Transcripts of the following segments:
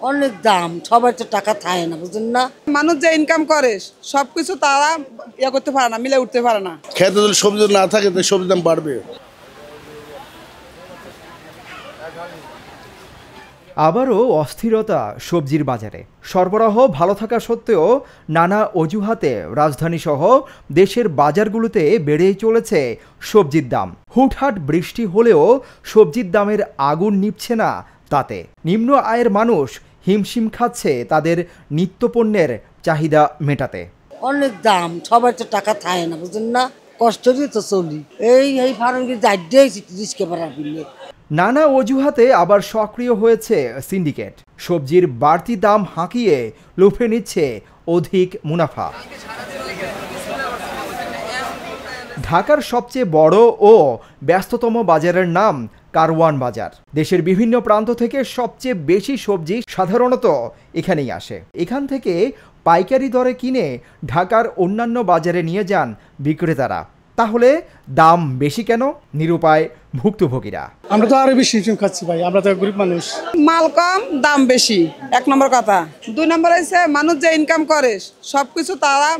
অনেক দাম, সবার তো টাকা থাকে না, বুঝলেন না? মানুষ যে ইনকাম করে সবকিছু তারা ইয়ে করতে পারে না, মিলে উঠতে পারে না। খেতে যদি সবজি না থাকে তো সবজির দাম বাড়বে। আবারও অস্থিরতা সবজির বাজারে। সরবরাহ ভালো থাকা সত্ত্বেও নানা অজুহাতে রাজধানীসহ দেশের বাজারগুলোতে বেড়েই চলেছে সবজির দাম। হুটহাট বৃষ্টি হলেও সবজির দামের আগুন নিভছে না তাতে। নিম্ন আয়ের মানুষ হিমশিম খাচ্ছে তাদের নিত্যপণ্যের চাহিদা মেটাতে। অনেক দাম, সবার তো টাকা থাকে না, বুঝলেন না? কষ্ট দিয়ে তো চলি। এই ফার্মকে যাইতেই রিস্কে পারার ফিরলে। নানা অজুহাতে আবার সক্রিয় হয়েছে সিন্ডিকেট। সবজির বাড়তি দাম হাঁকিয়ে লুফে নিচ্ছে অধিক মুনাফা। ঢাকার সবচেয়ে বড় ও ব্যস্ততম বাজারের নাম কারওয়ান বাজার। দেশের বিভিন্ন প্রান্ত থেকে সবচেয়ে বেশি সবজি সাধারণত এখানেই আসে। এখান থেকে পাইকারি দরে কিনে ঢাকার অন্যান্য বাজারে নিয়ে যান বিক্রেতারা। তাহলে দাম বেশি কেন? নিরুপায় ভুক্তভোগীরা। আমরা তো আরো বেশি খাচ্ছি ভাই, আমরা তো গরিব মানুষ। মাল কম, দাম বেশি, 1 নম্বর কথা। 2 নম্বর হচ্ছে মানুষ যে ইনকাম করে সবকিছু তারা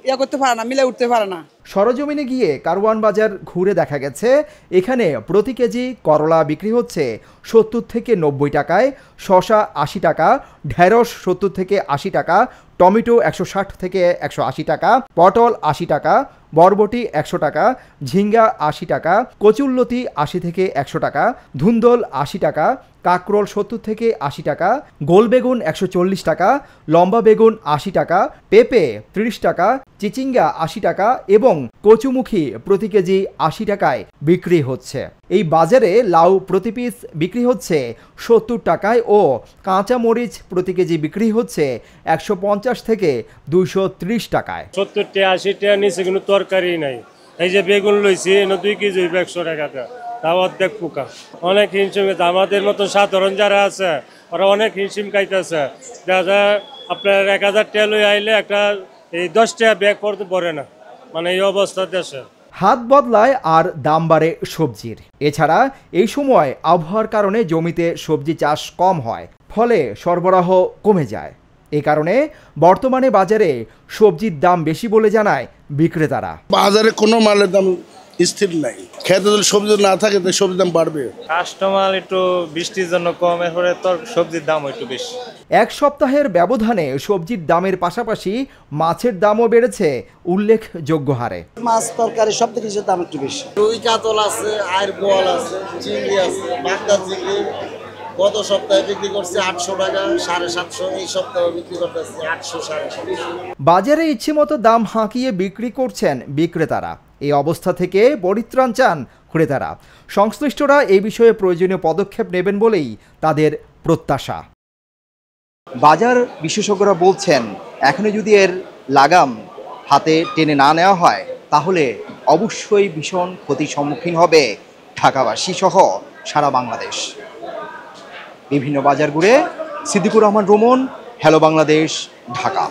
ইয়ে করতে পারে না, মিলে উঠতে পারে না। সরজমিনে গিয়ে কারওয়ান বাজার ঘুরে দেখা গেছে এখানে প্রতি কেজি করলা বিক্রি হচ্ছে 70 থেকে 90 টাকায়, শসা 80 টাকা, ঢেঁড়স 70 থেকে 80 টাকা, টমেটো 160 থেকে 180 টাকা, পটল 80 টাকা, বরবটি 100 টাকা, ঝিঙ্গা 80 টাকা, কচুল্লতি 80 থেকে 100 টাকা, ধুন্দল 80 টাকা, কাকরোল 70 থেকে 80 টাকা, গোল বেগুন 140 টাকা, লম্বা বেগুন 80 টাকা, পেঁপে 30 টাকা, চিচিঙ্গা 80 টাকা এবং কচুমুখী প্রতি কেজি 80 টাকায় বিক্রি হচ্ছে। এই বাজারে লাউ প্রতি পিস বিক্রি হচ্ছে 70 টাকায় ও কাঁচা মরিচ প্রতি কেজি বিক্রি হচ্ছে 150 থেকে 230 টাকায়। 70 টাকা 80 টাকা নিচে কোনো তরকারি নাই। এই যে বেগুন লইছি 2 কেজি 100 টাকা, তাও অর্ধেক পোকা। অনেক হিমশিম, আমাদের মতো সাধারণ যারা আছে ওরা অনেক হিমশিম খাইতেছে। দেখা যায় আপনার 1000 টাকা লই আইলে একটা এই 10 টাকা ব্যাগ পড়তে পড়ে না, মানে এই অবস্থা দেশে। হাত বদলায় আর দাম বাড়ে সবজির। এছাড়া এই সময় আবহাওয়ার কারণে জমিতে সবজি চাষ কম হয়, ফলে সরবরাহ কমে যায়। এ কারণে বর্তমানে বাজারে সবজির দাম বেশি বলে জানায় বিক্রেতারা। বাজারে কোনো মালের দাম স্থির নাই। খেতে যদি সবজি না থাকে তো সবজির দাম বাড়বে। কাস্টমার একটু বৃষ্টির জন্য কম, এরপরে তোর সবজির দাম একটু বেশি। এক সপ্তাহের ব্যবধানে সবজির দামের পাশাপাশি মাছের দামও বেড়েছে উল্লেখযোগ্য হারে। মাছ তরকারি সব কিছুর দাম একটু বেশি। রুই কাতল আছে, আয়ের বোয়াল আছে, চিংড়ি আছে, বাগদা চিংড়ি গত সপ্তাহে বিক্রি করছে 800 টাকা, 750, এই সপ্তাহে বিক্রি করতেছে 800, 750। বাজারে ইচ্ছেমতো দাম হাঁকিয়ে বিক্রি করছেন বিক্রেতারা। এই অবস্থা থেকে পরিত্রাণ চান ক্রেতারা। সংশ্লিষ্টরা এই বিষয়ে প্রয়োজনীয় পদক্ষেপ নেবেন বলেই তাদের প্রত্যাশা। বাজার বিশেষজ্ঞরা বলছেন, এখনই যদি এর লাগাম হাতে টেনে না নেওয়া হয় তাহলে অবশ্যই ভীষণ ক্ষতির সম্মুখীন হবে ঢাকাবাসী সহ সারা বাংলাদেশ। বিভিন্ন বাজার ঘুরে সিদ্দিকুর রহমান রোমন, হ্যালো বাংলাদেশ, ঢাকা।